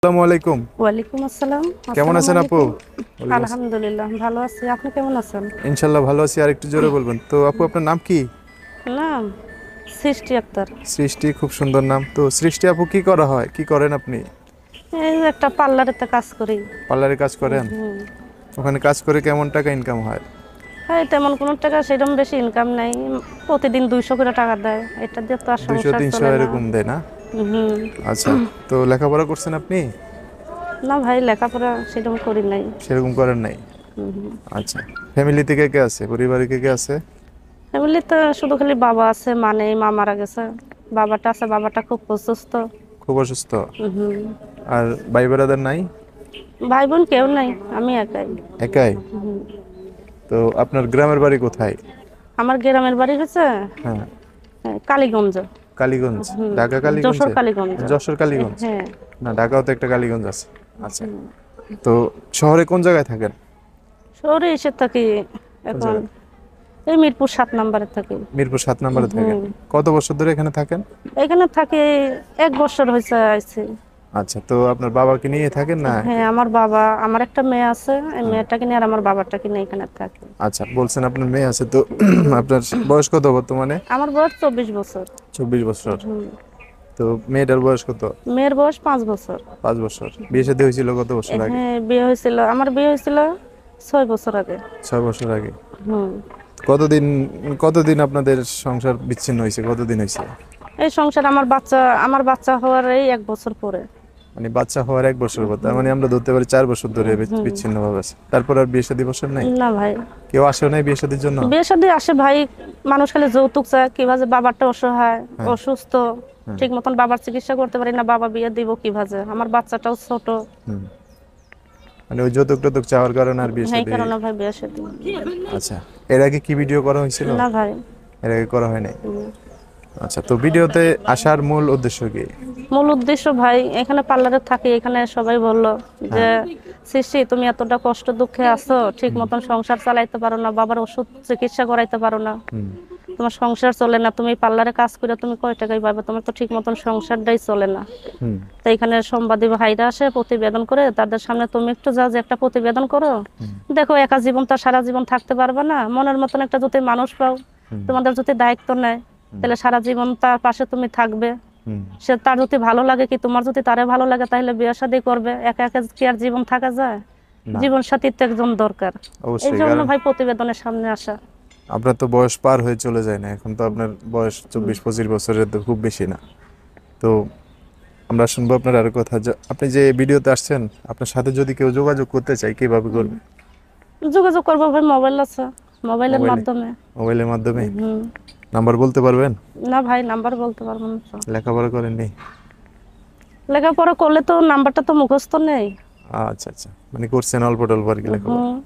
আসসালামু আলাইকুম। ওয়ালাইকুম আসসালাম। কেমন আসসালামু আছেন আপু? আলাইকুম। ওয়ালাইকুম আসসালাম। আলহামদুলিল্লাহ ভালো আছি। আপনি কেমন আছেন? ইনশাল্লাহ ভালো আছি। আর একটু জোরে বলবেন তো আপু, আপনার নাম কি? নাম সৃষ্টি আক্তার। সৃষ্টি, খুব সুন্দর নাম। তো সৃষ্টি আপু, কি করা হয়, কি করেন আপনি? এই যে একটা পার্লারেতে কাজ করি। পার্লারে কাজ করেন? হুম। ওখানে কাজ করে কেমন টাকা ইনকাম হয়? এই তেমন কোনো টাকা সেরকম বেশি ইনকাম নাই। প্রতিদিন 200 করে টাকা দেয়, এটা দিয়ে তো আর 200 সংসার 300 চলে না। এরকম দেয় না? হুম। আচ্ছা। তো লেখাপড়া করছেন আপনি? না ভাই, লেখাপড়া সেরকম করি নাই। সেরকম করেন নাই? হুম। আচ্ছা। ফ্যামিলিতে কে কে আছে, পরিবারে কে কে আছে? ফ্যামিলিতে শুধু খালি বাবা আছে, মা নেই, মা মারা গেছে। বাবাটা আছে, বাবাটা খুব অসুস্থ। খুব অসুস্থ? হুম। আর ভাই ব্রাদার নাই? ভাই বোন কেউ নাই, আমি একাই। একাই? হুম। তো আপনার গ্রামের বাড়ি কোথায়? আমার গ্রামের বাড়ি হচ্ছে হ্যাঁ। কালীগঞ্জ। কালীগঞ্জ? হুম। ঢাকা যশোর কালীগঞ্জে? কালীগঞ্জ। যশোর কালীগঞ্জ? হ্যাঁ। না, ঢাকাও তো একটা কালীগঞ্জ আছে। আচ্ছা। তো শহরে কোন জায়গায় থাকেন? শহরে এসে থাকি কোন এখন। জায়গায়? এই মিরপুর 7 নম্বরে থাকি। মিরপুর 7 নম্বরে থাকেন? হুম। কত বছর ধরে এখানে থাকেন? এখানে থাকি 1 বছর হয়েছে আইছি। আচ্ছা। তো আপনার বাবাকে নিয়ে থাকেন না? হ্যাঁ, আমার বাবা, আমার একটা মেয়ে আছে, এই হ্যাঁ। মেয়েটাকে নিয়ে আর আমার বাবাটাকে নিয়ে এখানে থাকি। আচ্ছা, বলছেন আপনার মেয়ে আছে তো আপনার বয়স কত বর্তমানে? আমার বয়স 24 বছর। 24 বছর? হুম। তো মেয়েটার বয়স কত? মেয়ের বয়স 5 বছর। 5 বছর? বিয়ে শাদী হয়েছিল কত বছর আগে? হ্যাঁ, বিয়ে হয়েছিল, আমার বিয়ে হয়েছিল 6 বছর আগে। 6 বছর আগে? হুম। কতদিন কতদিন আপনাদের সংসার বিচ্ছিন্ন হয়েছে, কতদিন হয়েছে? এই সংসার আমার বাচ্চা হওয়ার এই 1 বছর পরে। মানে বাচ্চা হওয়ার 1 বছর পর, তার হুম। মানে আমরা ধরতে পারি 4 বছর ধরে হুম। বিচ্ছিন্ন ভাবে আছে। তারপর আর বিয়ে শাদী বসেন নাই? না ভাই, কেউ আসে নাই বিয়ে শাদীর জন্য? বিয়ে শাদী আসে ভাই। মানুষ খালি যৌতুক চায়, কিভাবে বাবারটা অসহায়, হ্যাঁ। অসুস্থ, হ্যাঁ। ঠিক মতন বাবার চিকিৎসা করতে পারি না, বাবা বিয়ে দিব কিভাবে, আমার বাচ্চাটাও ছোট। হুম। মানে ওই যৌতুক টোতুক চাওয়ার কারণে আর বিয়ে এই শাদী? কারণে ভাই বিয়ে শাদী। আচ্ছা। এর আগে কি ভিডিও করা হয়েছিল? না ভাই। এর আগে করা হয় নাই? হুম। আচ্ছা। তো ভিডিওতে আসার মূল উদ্দেশ্য কি? মূল উদ্দেশ্য ভাই, এখানে পার্লারে থাকি, এখানে সবাই বলল যে হ্যাঁ। সৃষ্টি, তুমি এতটা কষ্ট দুঃখে আছো, ঠিক হুম। মতন সংসার চালাইতে পারো না, বাবার ওষুধ চিকিৎসা করাইতে পারো না, হুম। তোমার সংসার চলে না, তুমি পার্লারে কাজ করে তুমি কয় টাকাই পাবে, তোমার তো ঠিক মতন সংসারটাই চলে না। হুম। তো এখানে সাংবাদিক ভাইরা আসে, প্রতিবেদন করে, তাদের সামনে তুমি একটু যাও যে একটা প্রতিবেদন করো। হুম। দেখো, একা জীবন তো আর সারা জীবন থাকতে পারবে না, মনের মতন একটা যদি মানুষ পাও, হুম। তোমাদের যদি দায়িত্ব নেয়, তাহলে সারা জীবন তার পাশে তুমি থাকবে। হুম। সে তার যদি ভালো লাগে, কি তোমার যদি তারে ভালো লাগে, তাহলে বিয়ে শাদী করবে। একা একা কি আর জীবন থাকা যায়? না, জীবন সাথীর তো একজন দরকার। এই অবশ্যই। জন্য কারণ ভাই প্রতিবেদনের সামনে আসা। আপনার তো বয়স পার হয়ে চলে যায় না, এখন তো আপনার বয়স 24-25 বছরের, তো খুব বেশি না। তো আমরা শুনবো আপনার আরো কথা। আপনি যে ভিডিওতে আসছেন, আপনার সাথে যদি কেউ যোগাযোগ করতে চায় কিভাবে করবে? যোগাযোগ করবো ভাই, মোবাইল আছে, মোবাইলের মোবাইলে? মাধ্যমে। মোবাইলের মাধ্যমে? হুম। নাম্বার বলতে পারবেন? না ভাই, নাম্বার বলতে পারবো না তো। লেখাপড়া করেননি? লেখাপড়া করলে তো নাম্বারটা তো মুখস্থ নেই। আচ্ছা আচ্ছা, মানে করছেন অল্প টল্প আর কি লেখাপড়া। হুম।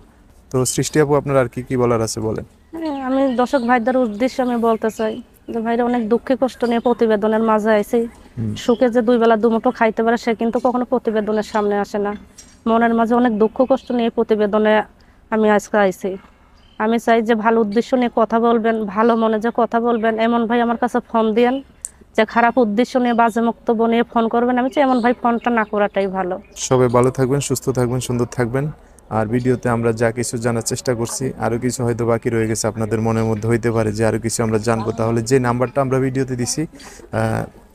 তো সৃষ্টি আপু, আপনার আর কি কি বলার আছে বলেন। হ্যাঁ, আমি দর্শক ভাইদের উদ্দেশ্যে আমি বলতে চাই যে ভাইরা অনেক দুঃখে কষ্ট নিয়ে প্রতিবেদনের মাঝে আইছি। হুম। সুখে যে 2 বেলা দুমুঠো খাইতে পারে, সে কিন্তু কখনো প্রতিবেদনের সামনে আসে না। মনের মাঝে অনেক দুঃখ কষ্ট নিয়ে প্রতিবেদনে আমি আজকে আইছি। আমি চাই যে ভালো উদ্দেশ্য নিয়ে কথা বলবেন, ভালো মনে যে কথা বলবেন, এমন ভাই আমার কাছে ফোন দিয়েন। যে খারাপ উদ্দেশ্য নিয়ে, বাজে বক্তব্য নিয়ে ফোন করবেন, আমি চাই এমন ভাই ফোনটা না করাটাই ভালো। সবাই ভালো থাকবেন, সুস্থ থাকবেন, সুন্দর থাকবেন। আর ভিডিওতে আমরা যা কিছু জানার চেষ্টা করছি, আরও কিছু হয়তো বাকি রয়ে গেছে, আপনাদের মনের মধ্যে হইতে পারে যে আরও কিছু আমরা জানবো। তাহলে যে নাম্বারটা আমরা ভিডিওতে দিছি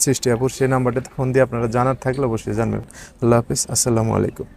সৃষ্টি আপুর, সেই নাম্বারটাতে ফোন দিয়ে আপনারা জানার থাকলে অবশ্যই জানবেন। আল্লাহ হাফিজ, আসসালামু আলাইকুম।